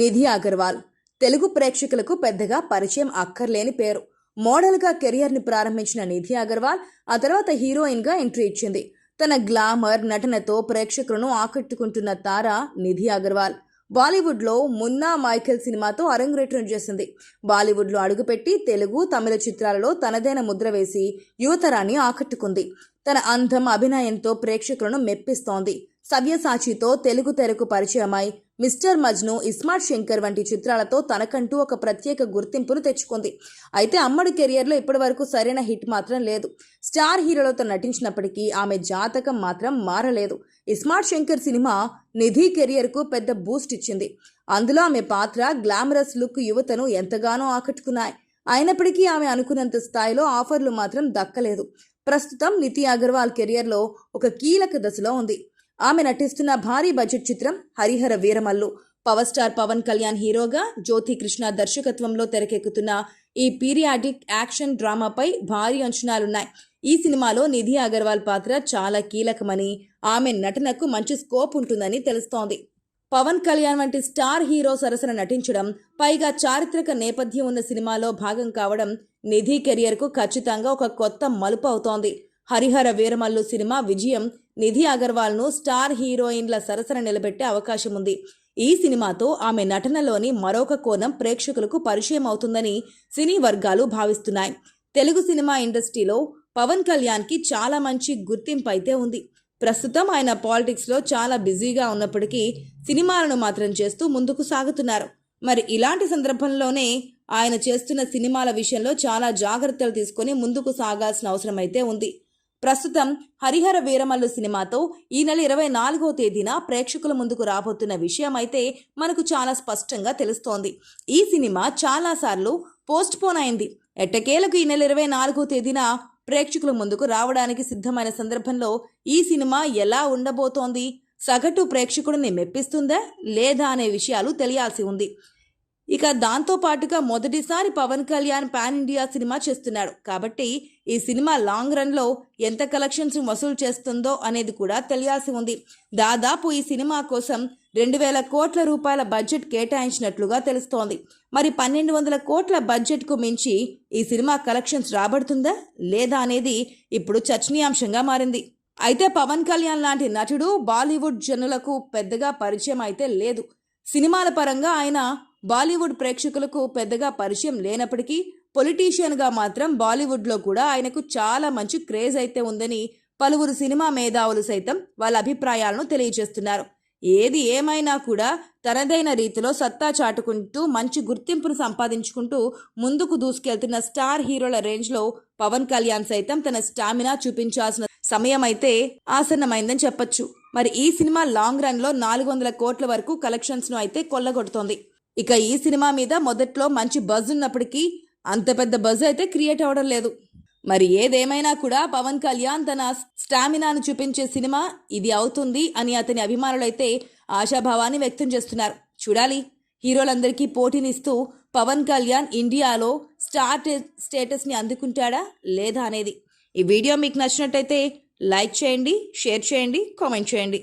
నిధి అగర్వాల్ తెలుగు ప్రేక్షకులకు పెద్దగా పరిచయం అక్కర్లేని పేరు. మోడల్గా కెరియర్ని ప్రారంభించిన నిధి అగర్వాల్ ఆ తర్వాత హీరోయిన్గా ఎంట్రీ ఇచ్చింది. తన గ్లామర్ నటనతో ప్రేక్షకులను ఆకట్టుకుంటున్న తార నిధి అగర్వాల్ బాలీవుడ్లో మున్నా మైఖేల్ సినిమాతో అరంగేట్రం చేసింది. బాలీవుడ్లో అడుగుపెట్టి తెలుగు, తమిళ చిత్రాలలో తనదైన ముద్ర వేసి యువతరాన్ని ఆకట్టుకుంది. తన అందం, అభినయంతో ప్రేక్షకులను మెప్పిస్తోంది. సవ్యసాచితో తెలుగు తెరకు పరిచయమై మిస్టర్ మజ్ను, ఇస్మార్ట్ శంకర్ వంటి చిత్రాలతో తనకంటూ ఒక ప్రత్యేక గుర్తింపును తెచ్చుకుంది. అయితే అమ్మడు కెరియర్లో ఇప్పటివరకు సరైన హిట్ మాత్రం లేదు. స్టార్ హీరోలతో నటించినప్పటికీ ఆమె జాతకం మాత్రం మారలేదు. ఇస్మార్ట్ శంకర్ సినిమా నిధి కెరియర్కు పెద్ద బూస్ట్ ఇచ్చింది. అందులో ఆమె పాత్ర, గ్లామరస్ లుక్ యువతను ఎంతగానో ఆకట్టుకున్నాయి. అయినప్పటికీ ఆమె అనుకున్నంత స్థాయిలో ఆఫర్లు మాత్రం దక్కలేదు. ప్రస్తుతం నిధి అగర్వాల్ కెరియర్లో ఒక కీలక దశలో ఉంది. ఆమె నటిస్తున్న భారీ బడ్జెట్ చిత్రం హరిహర వీరమల్లు. పవర్ స్టార్ పవన్ కళ్యాణ్ హీరోగా, జ్యోతి కృష్ణ దర్శకత్వంలో తెరకెక్కుతున్న ఈ పీరియాడిక్ యాక్షన్ డ్రామాపై భారీ అంచనాలున్నాయి. ఈ సినిమాలో నిధి అగర్వాల్ పాత్ర చాలా కీలకమని, ఆమె నటనకు మంచి స్కోప్ ఉంటుందని తెలుస్తోంది. పవన్ కళ్యాణ్ వంటి స్టార్ హీరో సరసన నటించడం, పైగా చారిత్రక నేపథ్యం ఉన్న సినిమాలో భాగం కావడం నిధి కెరియర్కు ఖచ్చితంగా ఒక కొత్త మలుపు అవుతోంది. హరిహర వీరమల్లు సినిమా విజయం నిధి అగర్వాల్ను స్టార్ హీరోయిన్ల సరసన నిలబెట్టే అవకాశం ఉంది. ఈ సినిమాతో ఆమె నటనలోని మరొక కోణం ప్రేక్షకులకు పరిచయం అవుతుందని సినీ వర్గాలు భావిస్తున్నాయి. తెలుగు సినిమా ఇండస్ట్రీలో పవన్ కళ్యాణ్కి చాలా మంచి గుర్తింపు అయితే ఉంది. ప్రస్తుతం ఆయన పాలిటిక్స్లో చాలా బిజీగా ఉన్నప్పటికీ సినిమాలను మాత్రం చేస్తూ ముందుకు సాగుతున్నారు. మరి ఇలాంటి సందర్భంలోనే ఆయన చేస్తున్న సినిమాల విషయంలో చాలా జాగ్రత్తలు తీసుకొని ముందుకు సాగాల్సిన అవసరం అయితే ఉంది. ప్రస్తుతం హరిహర వీరమల్లు సినిమాతో ఈ నెల 24వ తేదీన ప్రేక్షకుల ముందుకు రాబోతున్న విషయం అయితే మనకు చాలా స్పష్టంగా తెలుస్తోంది. ఈ సినిమా చాలాసార్లు పోస్ట్ పోన్ అయింది. ఎట్టకేలకు ఈ నెల 24వ తేదీన ప్రేక్షకుల ముందుకు రావడానికి సిద్ధమైన సందర్భంలో ఈ సినిమా ఎలా ఉండబోతోంది, సగటు ప్రేక్షకుడిని మెప్పిస్తుందా లేదా అనే విషయాలు తెలియాల్సి ఉంది. ఇక దాంతో పాటుగా మొదటిసారి పవన్ కళ్యాణ్ పాన్ ఇండియా సినిమా చేస్తున్నాడు కాబట్టి ఈ సినిమా లాంగ్ రన్లో ఎంత కలెక్షన్స్ వసూలు చేస్తుందో అనేది కూడా తెలియాల్సి ఉంది. దాదాపు ఈ సినిమా కోసం 2,000 కోట్ల రూపాయల బడ్జెట్ కేటాయించినట్లుగా తెలుస్తోంది. మరి 1,200 కోట్ల బడ్జెట్కు మించి ఈ సినిమా కలెక్షన్స్ రాబడుతుందా లేదా అనేది ఇప్పుడు చర్చనీయాంశంగా మారింది. అయితే పవన్ కళ్యాణ్ లాంటి నటుడు బాలీవుడ్ జనులకు పెద్దగా పరిచయం అయితే లేదు. సినిమాల పరంగా ఆయన బాలీవుడ్ ప్రేక్షకులకు పెద్దగా పరిచయం లేనప్పటికీ పొలిటీషియన్గా మాత్రం బాలీవుడ్లో కూడా ఆయనకు చాలా మంచి క్రేజ్ అయితే ఉందని పలువురు సినిమా మేధావులు సైతం వాళ్ళ అభిప్రాయాలను తెలియజేస్తున్నారు. ఏది ఏమైనా కూడా తనదైన రీతిలో సత్తా చాటుకుంటూ మంచి గుర్తింపును సంపాదించుకుంటూ ముందుకు దూసుకెళ్తున్న స్టార్ హీరోల రేంజ్లో పవన్ కళ్యాణ్ సైతం తన స్టామినా చూపించాల్సిన సమయం అయితే ఆసన్నమైందని చెప్పొచ్చు. మరి ఈ సినిమా లాంగ్ రన్లో 400 కోట్ల వరకు కలెక్షన్స్ను అయితే కొల్లగొడుతోంది. ఇక ఈ సినిమా మీద మొదట్లో మంచి బజ్ ఉన్నప్పటికీ అంత పెద్ద బజ్ అయితే క్రియేట్ అవ్వడం లేదు. మరి ఏదేమైనా కూడా పవన్ కళ్యాణ్ తన స్టామినాను చూపించే సినిమా ఇది అవుతుంది అని అతని అభిమానులైతే ఆశాభావాన్ని వ్యక్తం చేస్తున్నారు. చూడాలి, హీరోలందరికీ పోటీనిస్తూ పవన్ కళ్యాణ్ ఇండియాలో స్టార్ స్టేటస్ని అందుకుంటాడా లేదా అనేది. ఈ వీడియో మీకు నచ్చినట్టయితే లైక్ చేయండి, షేర్ చేయండి, కామెంట్ చేయండి.